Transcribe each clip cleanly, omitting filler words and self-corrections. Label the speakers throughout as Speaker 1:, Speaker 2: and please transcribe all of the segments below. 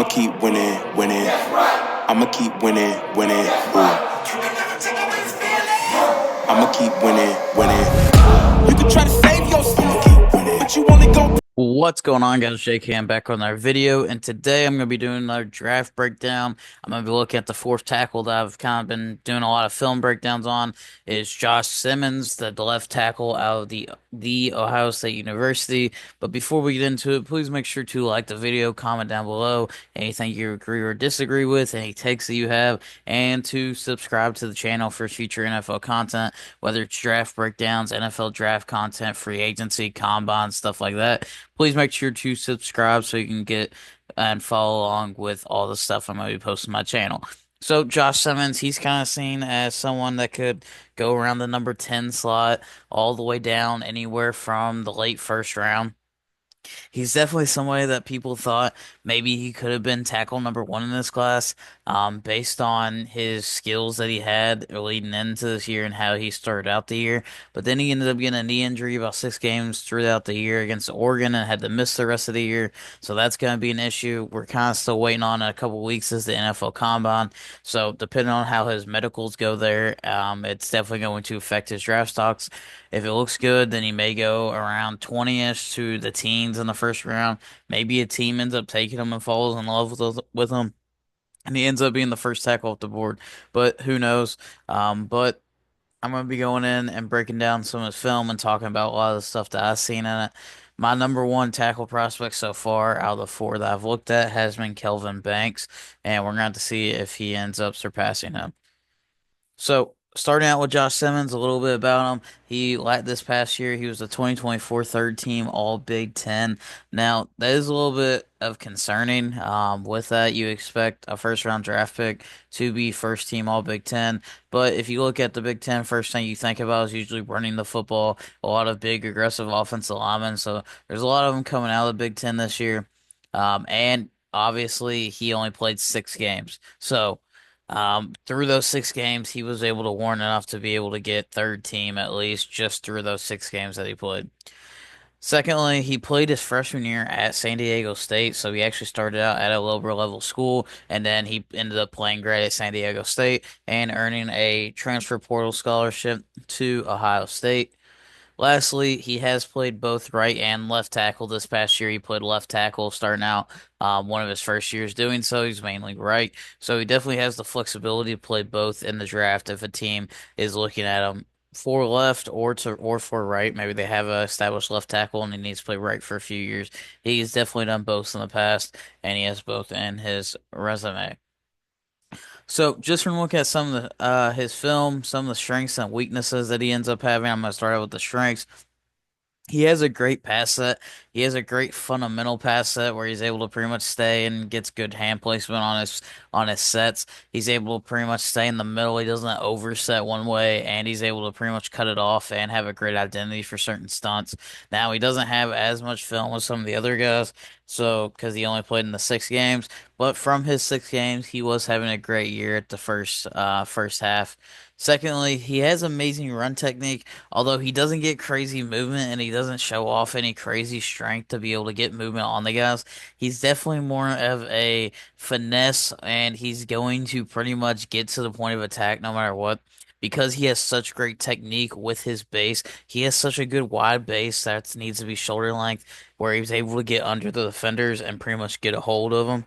Speaker 1: I'ma keep winning, winning. I'ma keep winning, winning. Ooh. I'ma keep winning, winning. You can try to save yourself, but you only go.
Speaker 2: What's going on, guys? JK, I'm back on our video, and today I'm going to be doing another draft breakdown. I'm going to be looking at the fourth tackle that I've kind of been doing a lot of film breakdowns on. Is Josh Simmons, the left tackle out of the Ohio State University. But before we get into it, please make sure to like the video, comment down below anything you agree or disagree with, any takes that you have, and to subscribe to the channel for future NFL content, whether it's draft breakdowns, NFL draft content, free agency, combine, stuff like that. Please make sure to subscribe so you can get and follow along with all the stuff I'm going to be posting on my channel. So Josh Simmons, he's kind of seen as someone that could go around the number 10 slot all the way down anywhere from the late first round. He's definitely somebody that people thought maybe he could have been tackle number one in this class, based on his skills that he had leading into this year and how he started out the year. But then he ended up getting a knee injury about 6 games throughout the year against Oregon and had to miss the rest of the year. So that's going to be an issue. We're kind of still waiting on a couple weeks as the NFL Combine. So depending on how his medicals go there, it's definitely going to affect his draft stocks. If it looks good, then he may go around 20-ish to the teens in the first round. Maybe a team ends up taking him and falls in love with him, and he ends up being the first tackle off the board. But who knows? But I'm going to be going in and breaking down some of his film and talking about a lot of the stuff that I've seen in it. My number one tackle prospect so far out of the four that I've looked at has been Kelvin Banks, and we're going to have to see if he ends up surpassing him. So, starting out with Josh Simmons, a little bit about him. This past year, he was the 2024 third team All Big Ten. Now, that is a little bit of concerning. With that, you expect a first round draft pick to be first team All Big Ten. But if you look at the Big Ten, first thing you think about is usually running the football, a lot of big, aggressive offensive linemen. So, there's a lot of them coming out of the Big Ten this year. And obviously, he only played 6 games. So, through those 6 games, he was able to warrant enough to be able to get third team at least just through those 6 games that he played. Secondly, he played his freshman year at San Diego State, so he actually started out at a lower level school, and then he ended up playing great at San Diego State and earning a transfer portal scholarship to Ohio State. Lastly, he has played both right and left tackle this past year. He played left tackle starting out, one of his first years doing so. He's mainly right. So he definitely has the flexibility to play both in the draft if a team is looking at him for left or for right. Maybe they have a established left tackle and he needs to play right for a few years. He's definitely done both in the past, and he has both in his resume. So just from looking at some of the his film, some of the strengths and weaknesses that he ends up having, I'm gonna start out with the strengths. He has a great pass set. He has a great fundamental pass set where he's able to pretty much stay and gets good hand placement on his sets. He's able to pretty much stay in the middle. He doesn't overset one way, and he's able to pretty much cut it off and have a great identity for certain stunts. Now he doesn't have as much film as some of the other guys, so because he only played in the 6 games, but from his 6 games, he was having a great year at the first half. Secondly, he has amazing run technique. Although he doesn't get crazy movement and he doesn't show off any crazy strength to be able to get movement on the guys, he's definitely more of a finesse, and he's going to pretty much get to the point of attack no matter what. Because he has such great technique with his base, he has such a good wide base that needs to be shoulder length, where he's able to get under the defenders and pretty much get a hold of them.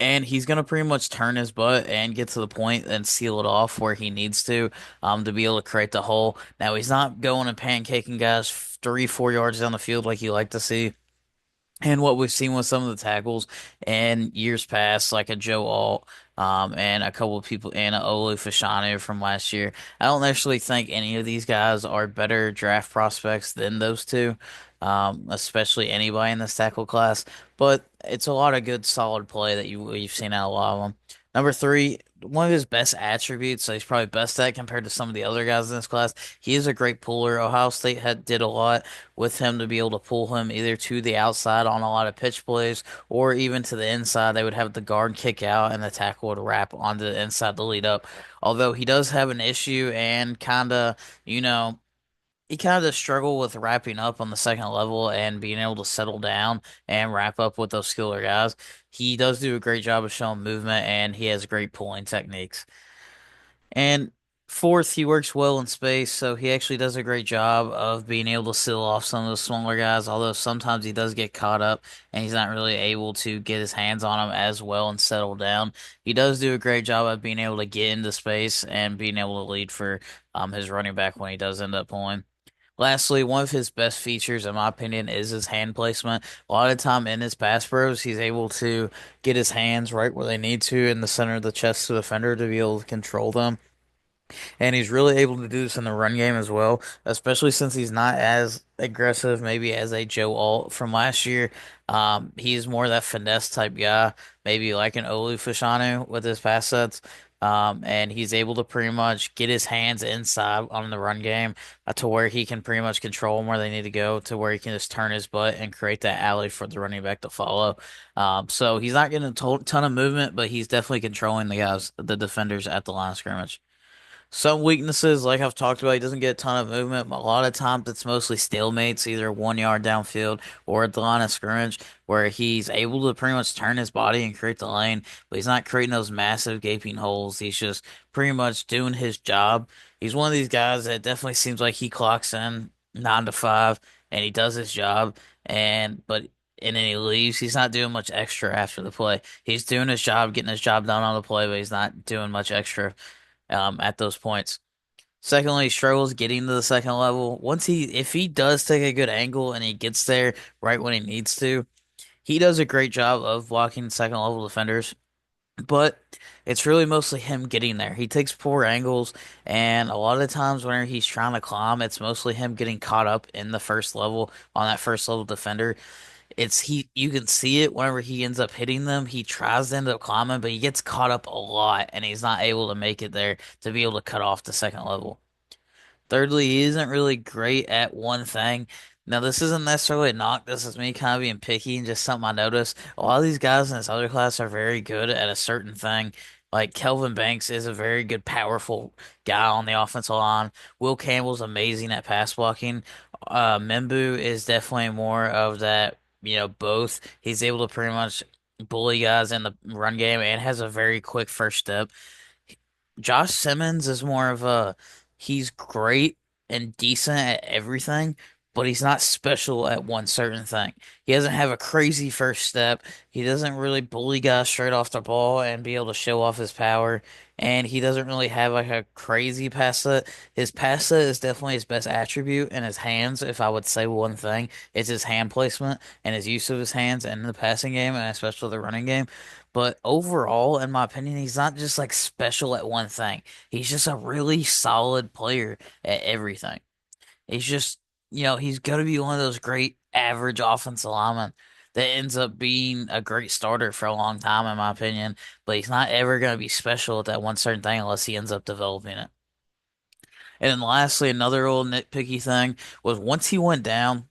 Speaker 2: And he's gonna pretty much turn his butt and get to the point and seal it off where he needs to be able to create the hole. Now he's not going and pancaking guys 3, 4 yards down the field like you like to see. And what we've seen with some of the tackles in years past, like a Joe Alt, and a couple of people, and a Olu Fashanu from last year. I don't actually think any of these guys are better draft prospects than those two, especially anybody in this tackle class. But it's a lot of good, solid play that you've seen out of a lot of them. Number three, one of his best attributes, so he's probably best at compared to some of the other guys in this class. He is a great puller. Ohio State had did a lot with him to be able to pull him either to the outside on a lot of pitch plays or even to the inside. They would have the guard kick out and the tackle would wrap onto the inside to lead up. Although he does have an issue and you know, he kind of struggle with wrapping up on the second level and being able to settle down and wrap up with those skiller guys. he does do a great job of showing movement and he has great pulling techniques. And fourth, he works well in space, so he actually does a great job of being able to seal off some of the smaller guys, although sometimes he does get caught up and he's not really able to get his hands on them as well and settle down. He does do a great job of being able to get into space and being able to lead for his running back when he does end up pulling. Lastly, one of his best features, in my opinion, is his hand placement. A lot of time in his pass bros, he's able to get his hands right where they need to in the center of the chest to the defender to be able to control them. And he's really able to do this in the run game as well, especially since he's not as aggressive, maybe as a Joe Alt from last year. He's more that finesse type guy, maybe like an Olu Fashanu with his pass sets. And he's able to pretty much get his hands inside on the run game to where he can pretty much control them where they need to go, to where he can just turn his butt and create that alley for the running back to follow. So he's not getting a ton of movement, but he's definitely controlling the guys, the defenders at the line of scrimmage. Some weaknesses, like I've talked about, he doesn't get a ton of movement. But a lot of times it's mostly stalemates, either 1 yard downfield or at the line of scrimmage, where he's able to pretty much turn his body and create the lane, but he's not creating those massive gaping holes. He's just pretty much doing his job. He's one of these guys that definitely seems like he clocks in 9 to 5 and he does his job, and then he leaves. He's not doing much extra after the play. He's doing his job, getting his job done on the play, but he's not doing much extra at those points. Secondly, he struggles getting to the second level. If he does take a good angle and he gets there right when he needs to, he does a great job of blocking second level defenders. But it's really mostly him getting there. He takes poor angles, and a lot of the times whenever he's trying to climb, it's mostly him getting caught up in the first level on that first level defender. You can see it whenever he ends up hitting them. He tries to end up climbing, but he gets caught up a lot and he's not able to make it there to be able to cut off the second level. Thirdly, he isn't really great at one thing. Now, this isn't necessarily a knock. This is me kind of being picky and just something I noticed. A lot of these guys in this other class are very good at a certain thing. Like Kelvin Banks is a very good, powerful guy on the offensive line. Will Campbell's amazing at pass blocking. Membu is definitely more of that, both. He's able to pretty much bully guys in the run game and has a very quick first step. Josh Simmons is more of he's great and decent at everything, but he's not special at one certain thing. He doesn't have a crazy first step. He doesn't really bully guys straight off the ball and be able to show off his power. And he doesn't really have like a crazy pass set. His pass set is definitely his best attribute, and his hands, if I would say one thing, it's his hand placement and his use of his hands in the passing game and especially the running game. But overall, in my opinion, he's not just like special at one thing. He's just a really solid player at everything. He's just, he's going to be one of those great average offensive linemen that ends up being a great starter for a long time, in my opinion. But he's not ever going to be special at that one certain thing unless he ends up developing it. And then lastly, another old nitpicky thing was once he went down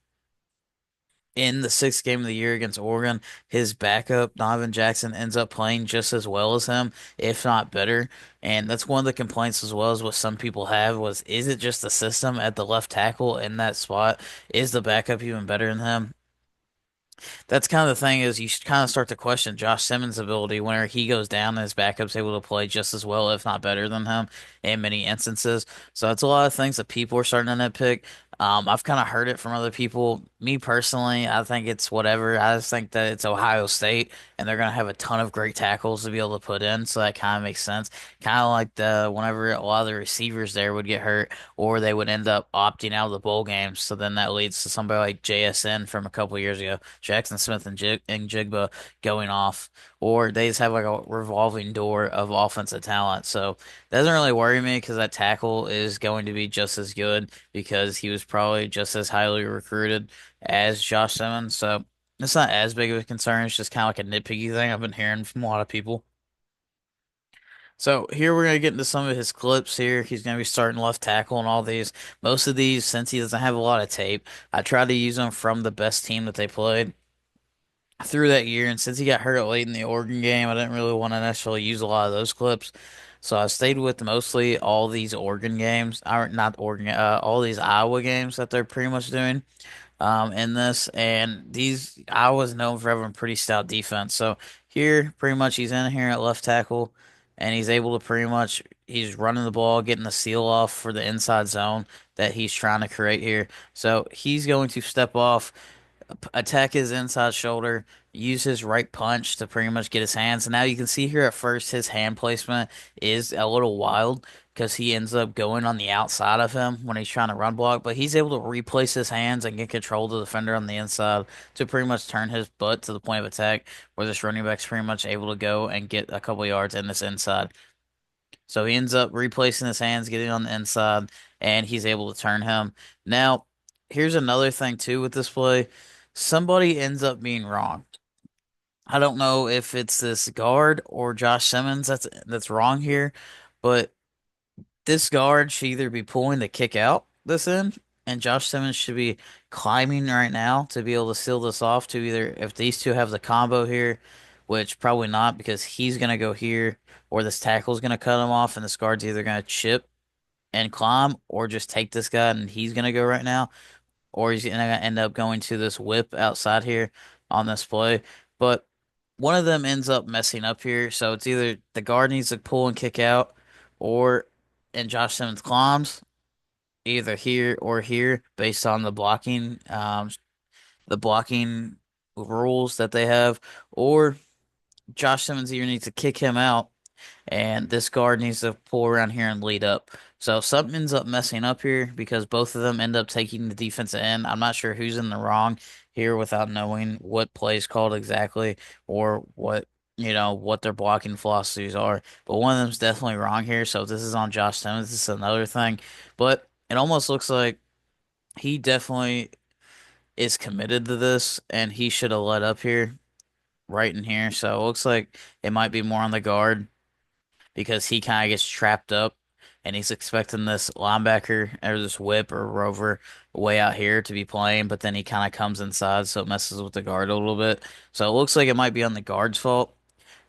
Speaker 2: in the sixth game of the year against Oregon, his backup, Donovan Jackson, ends up playing just as well as him, if not better. And that's one of the complaints as well as what some people have was, is it just the system at the left tackle in that spot? Is the backup even better than him? That's kind of the thing is you kind of start to question Josh Simmons' ability whenever he goes down and his backup's able to play just as well, if not better than him in many instances. So it's a lot of things that people are starting to nitpick. I've kind of heard it from other people. Me personally, I think it's whatever. I just think that it's Ohio State and they're going to have a ton of great tackles to be able to put in. So that kind of makes sense. Kind of like whenever a lot of the receivers there would get hurt or they would end up opting out of the bowl games. So then that leads to somebody like JSN from a couple years ago, Jackson Smith and Jigba going off, or they just have like a revolving door of offensive talent. So it doesn't really worry me because that tackle is going to be just as good because he was probably just as highly recruited as Josh Simmons. So it's not as big of a concern. It's just kind of like a nitpicky thing I've been hearing from a lot of people. So here we're gonna get into some of his clips here. He's gonna be starting left tackle and all these. Most of these, since he doesn't have a lot of tape, I try to use them from the best team that they played through that year. And since he got hurt late in the Oregon game, I didn't really want to necessarily use a lot of those clips. So I stayed with mostly all these Oregon games, or not Oregon, all these Iowa games that they're pretty much doing in this. And these Iowa's known for having pretty stout defense. So here, pretty much he's in here at left tackle, and he's able to pretty much he's running the ball, getting the seal off for the inside zone that he's trying to create here. So he's going to step off, attack his inside shoulder, use his right punch to pretty much get his hands. And now you can see here at first his hand placement is a little wild because he ends up going on the outside of him when he's trying to run block, but he's able to replace his hands and get control of the defender on the inside to pretty much turn his butt to the point of attack where this running back's pretty much able to go and get a couple yards in this inside. So he ends up replacing his hands, getting on the inside, and he's able to turn him. Now, here's another thing too with this play. Somebody ends up being wrong. I don't know if it's this guard or Josh Simmons that's wrong here, but this guard should either be pulling the kick out this end, and Josh Simmons should be climbing right now to be able to seal this off to either if these two have the combo here, which probably not because he's gonna go here, or this tackle's gonna cut him off, and this guard's either gonna chip and climb or just take this guy and he's gonna go right now, or he's gonna end up going to this whip outside here on this play. But one of them ends up messing up here, so it's either the guard needs to pull and kick out, or and Josh Simmons climbs either here or here based on the blocking rules that they have, or Josh Simmons either needs to kick him out and this guard needs to pull around here and lead up. So if something ends up messing up here because both of them end up taking the defensive end. I'm not sure who's in the wrong here without knowing what play is called exactly or what their blocking philosophies are. But one of them's definitely wrong here. So if this is on Josh Simmons, this is another thing. But it almost looks like he definitely is committed to this and he should have let up here, right in here. So it looks like it might be more on the guard because he kind of gets trapped up and he's expecting this linebacker or this whip or rover way out here to be playing, but then he kind of comes inside, so it messes with the guard a little bit. So it looks like it might be on the guard's fault,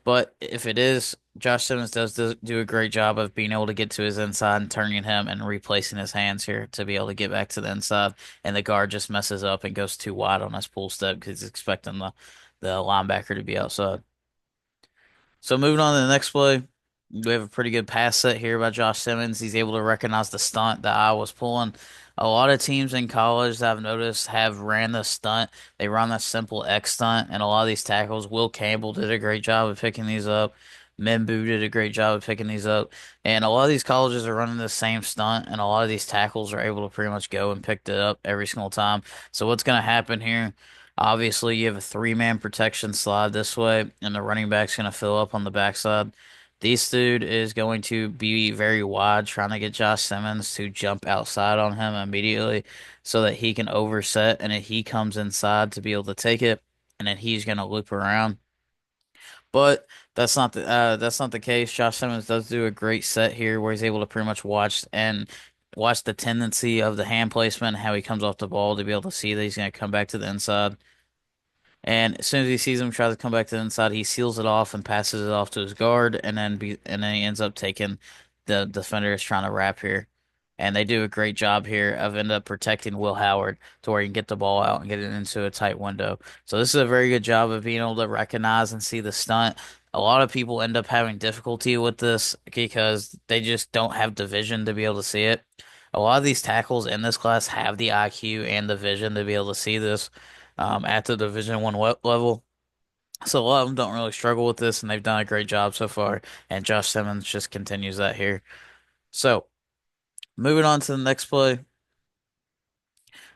Speaker 2: but if it is, Josh Simmons does do a great job of being able to get to his inside and turning him and replacing his hands here to be able to get back to the inside, and the guard just messes up and goes too wide on his pull step because he's expecting the linebacker to be outside. So moving on to the next play, we have a pretty good pass set here by Josh Simmons. He's able to recognize the stunt that I was pulling. A lot of teams in college that I've noticed have ran the stunt. They run that simple X stunt, and a lot of these tackles, Will Campbell did a great job of picking these up. Membu did a great job of picking these up. And a lot of these colleges are running the same stunt, and a lot of these tackles are able to pretty much go and pick it up every single time. So what's going to happen here? Obviously, you have a three-man protection slide this way, and the running back's going to fill up on the backside. This dude is going to be very wide, trying to get Josh Simmons to jump outside on him immediately so that he can overset, and then he comes inside to be able to take it, and then he's going to loop around. But that's not the case. Josh Simmons does do a great set here where he's able to pretty much watch the tendency of the hand placement, how he comes off the ball to be able to see that he's going to come back to the inside. And as soon as he sees him try to come back to the inside, he seals it off and passes it off to his guard, and then he ends up taking the defender is trying to wrap here. And they do a great job here of end up protecting Will Howard to where he can get the ball out and get it into a tight window. So this is a very good job of being able to recognize and see the stunt. A lot of people end up having difficulty with this because they just don't have the vision to be able to see it. A lot of these tackles in this class have the IQ and the vision to be able to see this at the Division 1 level. So a lot of them don't really struggle with this, and they've done a great job so far. And Josh Simmons just continues that here. So moving on to the next play.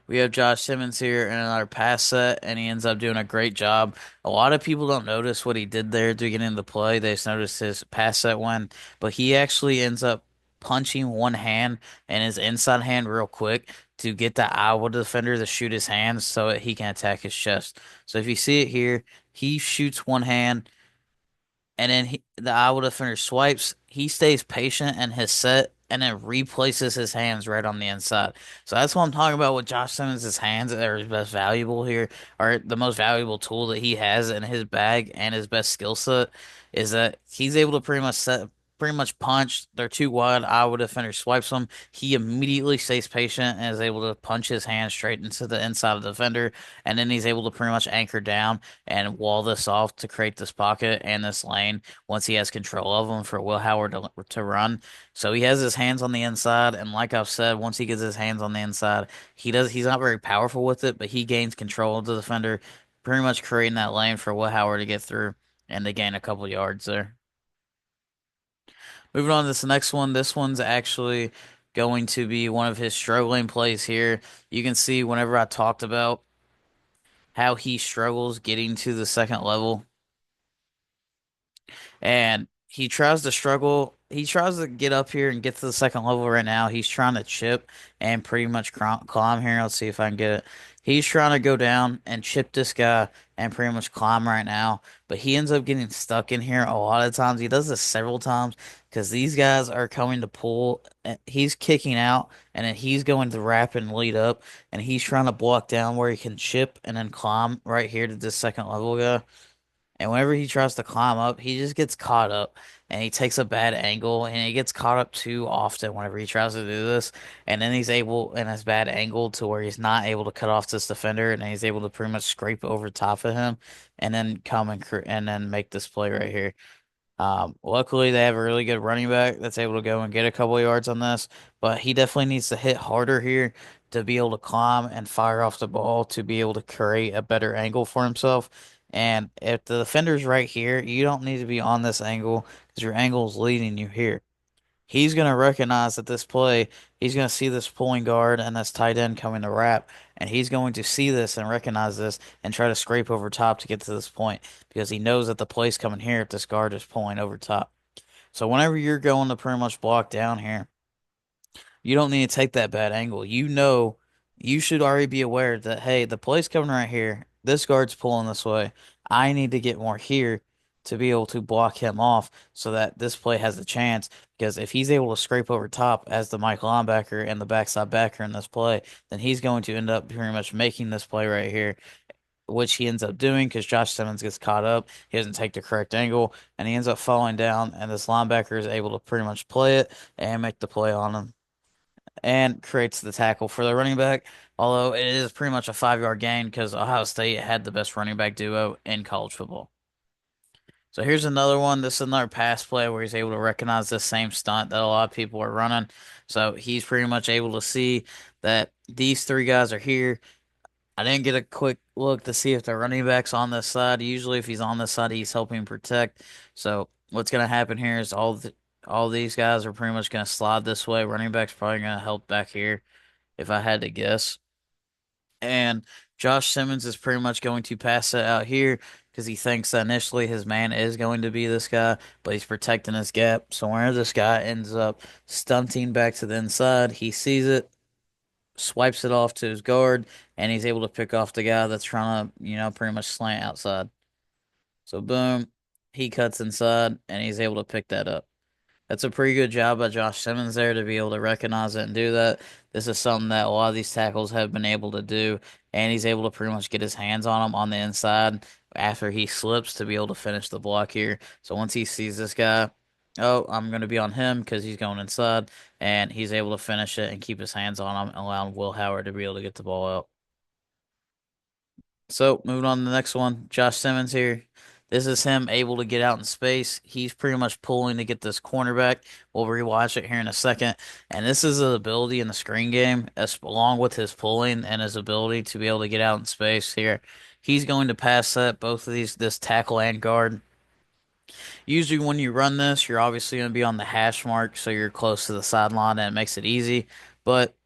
Speaker 2: We have Josh Simmons here in another pass set, and he ends up doing a great job. A lot of people don't notice what he did there to get into play. They just notice his pass set win, but he actually ends up punching one hand and his inside hand real quick to get the Iowa defender to shoot his hands so that he can attack his chest. So if you see it here, he shoots one hand and then the Iowa defender swipes. He stays patient and his set, and then replaces his hands right on the inside. So that's what I'm talking about with Josh Simmons' hands that are his best valuable here, or the most valuable tool that he has in his bag and his best skill set is that he's able to pretty much punch. They're too wide. Iowa defender swipes them. He immediately stays patient and is able to punch his hand straight into the inside of the defender, and then he's able to pretty much anchor down and wall this off to create this pocket and this lane once he has control of them for Will Howard to run. So he has his hands on the inside, and like I've said, once he gets his hands on the inside, he's not very powerful with it, but he gains control of the defender, pretty much creating that lane for Will Howard to get through and they gain a couple yards there. Moving on to this next one. This one's actually going to be one of his struggling plays here. You can see whenever I talked about how he struggles getting to the second level, and he tries to struggle. He tries to get up here and get to the second level right now. He's trying to chip and pretty much climb here. Let's see if I can get it. He's trying to go down and chip this guy and pretty much climb right now, but he ends up getting stuck in here a lot of times. He does this several times because these guys are coming to pull. He's kicking out and then he's going to wrap and lead up, and he's trying to block down where he can chip and then climb right here to this second level guy. And whenever he tries to climb up, he just gets caught up and he takes a bad angle and he gets caught up too often whenever he tries to do this. And then he's able in his bad angle to where he's not able to cut off this defender and he's able to pretty much scrape over top of him and then come and then make this play right here. Luckily, they have a really good running back that's able to go and get a couple of yards on this, but he definitely needs to hit harder here to be able to climb and fire off the ball to be able to create a better angle for himself. And if the defender's right here, you don't need to be on this angle because your angle is leading you here. He's going to recognize that this play, he's going to see this pulling guard and this tight end coming to wrap, and he's going to see this and recognize this and try to scrape over top to get to this point because he knows that the play's coming here if this guard is pulling over top. So whenever you're going to pretty much block down here, you don't need to take that bad angle. You know, you should already be aware that, hey, the play's coming right here. This guard's pulling this way. I need to get more here to be able to block him off so that this play has a chance. Because if he's able to scrape over top as the Mike linebacker and the backside backer in this play, then he's going to end up pretty much making this play right here, which he ends up doing because Josh Simmons gets caught up. He doesn't take the correct angle, and he ends up falling down, and this linebacker is able to pretty much play it and make the play on him and creates the tackle for the running back. Although it is pretty much a 5 yard gain because Ohio State had the best running back duo in college football. So here's another one. This is another pass play where he's able to recognize the same stunt that a lot of people are running. So he's pretty much able to see that these three guys are here. I didn't get a quick look to see if the running back's on this side. Usually, if he's on this side, he's helping protect. So what's going to happen here is all these guys are pretty much going to slide this way. Running back's probably going to help back here, if I had to guess. And Josh Simmons is pretty much going to pass it out here because he thinks that initially his man is going to be this guy, but he's protecting his gap. So whenever this guy ends up stunting back to the inside, he sees it, swipes it off to his guard, and he's able to pick off the guy that's trying to, pretty much slant outside. So boom, he cuts inside, and he's able to pick that up. That's a pretty good job by Josh Simmons there to be able to recognize it and do that. This is something that a lot of these tackles have been able to do, and he's able to pretty much get his hands on him on the inside after he slips to be able to finish the block here. So once he sees this guy, oh, I'm going to be on him because he's going inside, and he's able to finish it and keep his hands on him, allowing Will Howard to be able to get the ball out. So moving on to the next one, Josh Simmons here. This is him able to get out in space. He's pretty much pulling to get this cornerback. We'll rewatch it here in a second. And this is his ability in the screen game, along with his pulling and his ability to be able to get out in space here. He's going to pass set both of this tackle and guard. Usually when you run this, you're obviously going to be on the hash mark, so you're close to the sideline and it makes it easy. But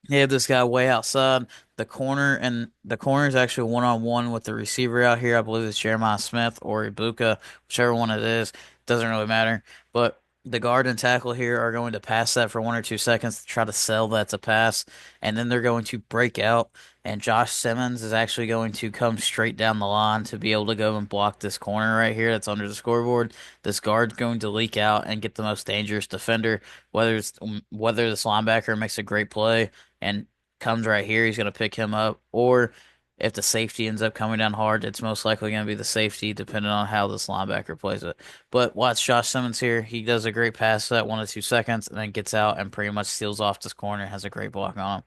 Speaker 2: they have this guy way outside the corner, and the corner is actually one-on-one with the receiver out here. I believe it's Jeremiah Smith or Ibuka, whichever one it is. Doesn't really matter. But the guard and tackle here are going to pass that for 1 or 2 seconds to try to sell that to pass, and then they're going to break out. And Josh Simmons is actually going to come straight down the line to be able to go and block this corner right here that's under the scoreboard. This guard's going to leak out and get the most dangerous defender, whether this linebacker makes a great play and comes right here, he's going to pick him up. Or If the safety ends up coming down hard, it's most likely going to be the safety, depending on how this linebacker plays it. But watch Josh Simmons here. He does a great pass at 1 to 2 seconds, and then gets out and pretty much steals off this corner. Has a great block on him.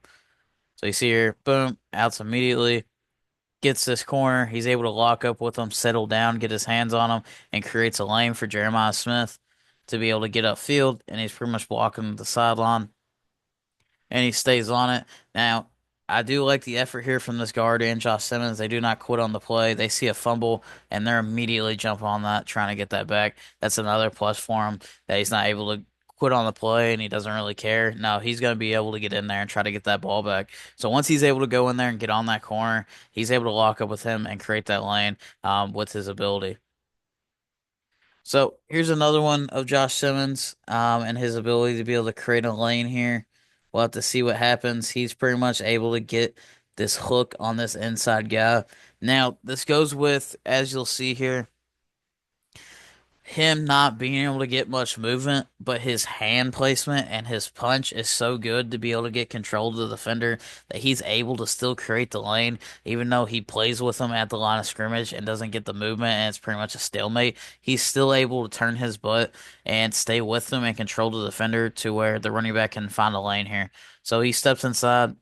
Speaker 2: So you see here, boom, outs immediately. Gets this corner. He's able to lock up with him, settle down, get his hands on him, and creates a lane for Jeremiah Smith to be able to get upfield. And he's pretty much blocking the sideline, and he stays on it. Now, I do like the effort here from this guard and Josh Simmons. They do not quit on the play. They see a fumble, and they're immediately jump on that, trying to get that back. That's another plus for him, that he's not able to quit on the play and he doesn't really care. No, he's going to be able to get in there and try to get that ball back. So once he's able to go in there and get on that corner, he's able to lock up with him and create that lane with his ability. So here's another one of Josh Simmons and his ability to be able to create a lane here. We'll have to see what happens. He's pretty much able to get this hook on this inside guy. Now, this goes with, as you'll see here, him not being able to get much movement, but his hand placement and his punch is so good to be able to get control of the defender that he's able to still create the lane, even though he plays with them at the line of scrimmage and doesn't get the movement and it's pretty much a stalemate. He's still able to turn his butt and stay with them and control the defender to where the running back can find a lane here. So he steps inside.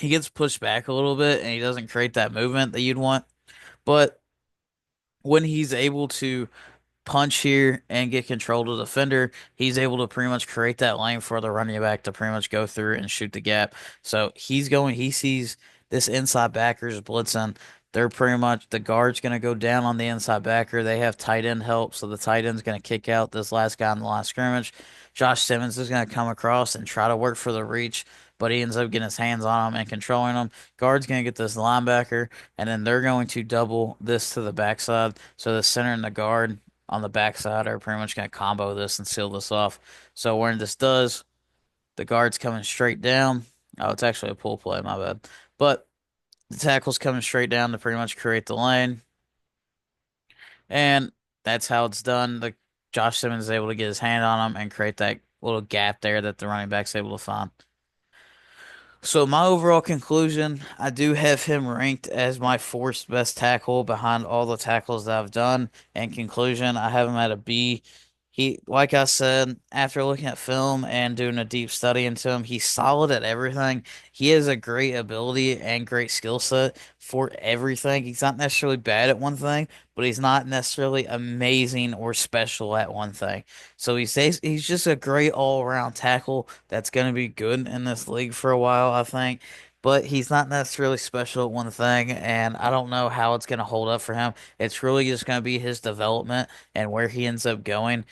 Speaker 2: He gets pushed back a little bit and he doesn't create that movement that you'd want. But when he's able to punch here and get control of the defender, he's able to pretty much create that lane for the running back to pretty much go through and shoot the gap. So he sees this inside backers blitzing. They're pretty much, the guard's going to go down on the inside backer. They have tight end help, so the tight end's going to kick out this last guy in the line of scrimmage. Josh Simmons is going to come across and try to work for the reach, but he ends up getting his hands on him and controlling him. Guard's going to get this linebacker, and then they're going to double this to the backside. So the center and the guard on the backside are pretty much going to combo this and seal this off. So when this does, the guard's coming straight down. Oh, it's actually a pull play, my bad. But the tackle's coming straight down to pretty much create the lane. And that's how it's done. The Josh Simmons is able to get his hand on him and create that little gap there that the running back's able to find. So my overall conclusion, I do have him ranked as my fourth best tackle behind all the tackles that I've done. In conclusion, I have him at a B. He, like I said, after looking at film and doing a deep study into him, he's solid at everything. He has a great ability and great skill set for everything. He's not necessarily bad at one thing, but he's not necessarily amazing or special at one thing. So he's just a great all-around tackle that's going to be good in this league for a while, I think. But he's not necessarily special at one thing, and I don't know how it's going to hold up for him. It's really just going to be his development and where he ends up going.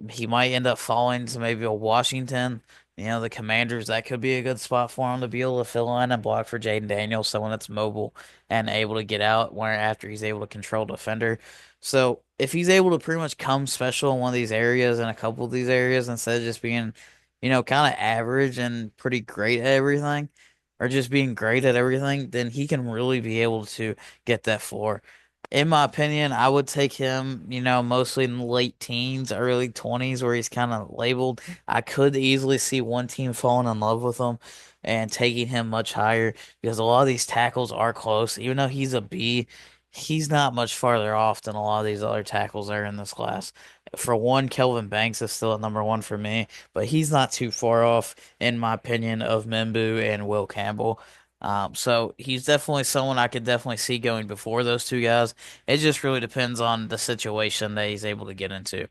Speaker 2: He might end up falling to maybe a Washington. You know, the Commanders, that could be a good spot for him to be able to fill in and block for Jaden Daniels, someone that's mobile and able to get out where after he's able to control defender. So if he's able to pretty much come special in one of these areas and a couple of these areas instead of just being, kind of average and pretty great at everything, or just being great at everything, then he can really be able to get that floor. In my opinion, I would take him, mostly in the late teens, early 20s, where he's kind of labeled. I could easily see one team falling in love with him and taking him much higher because a lot of these tackles are close. Even though he's a B, he's not much farther off than a lot of these other tackles that are in this class. For one, Kelvin Banks is still at number one for me, but he's not too far off, in my opinion, of Membu and Will Campbell. So he's definitely someone I could definitely see going before those two guys. It just really depends on the situation that he's able to get into.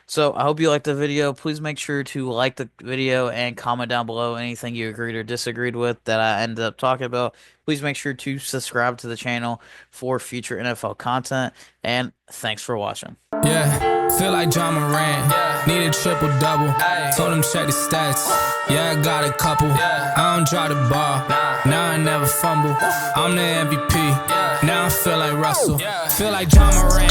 Speaker 2: So I hope you liked the video. Please make sure to like the video and comment down below anything you agreed or disagreed with that I ended up talking about. Please make sure to subscribe to the channel for future NFL content, and thanks for watching.
Speaker 3: Yeah, feel like John Moran. Need a triple double. Told him check the stats. Yeah, I got a couple. I don't drop the ball. Now I never fumble. I'm the MVP. Now I feel like Russell. Feel like John Moran.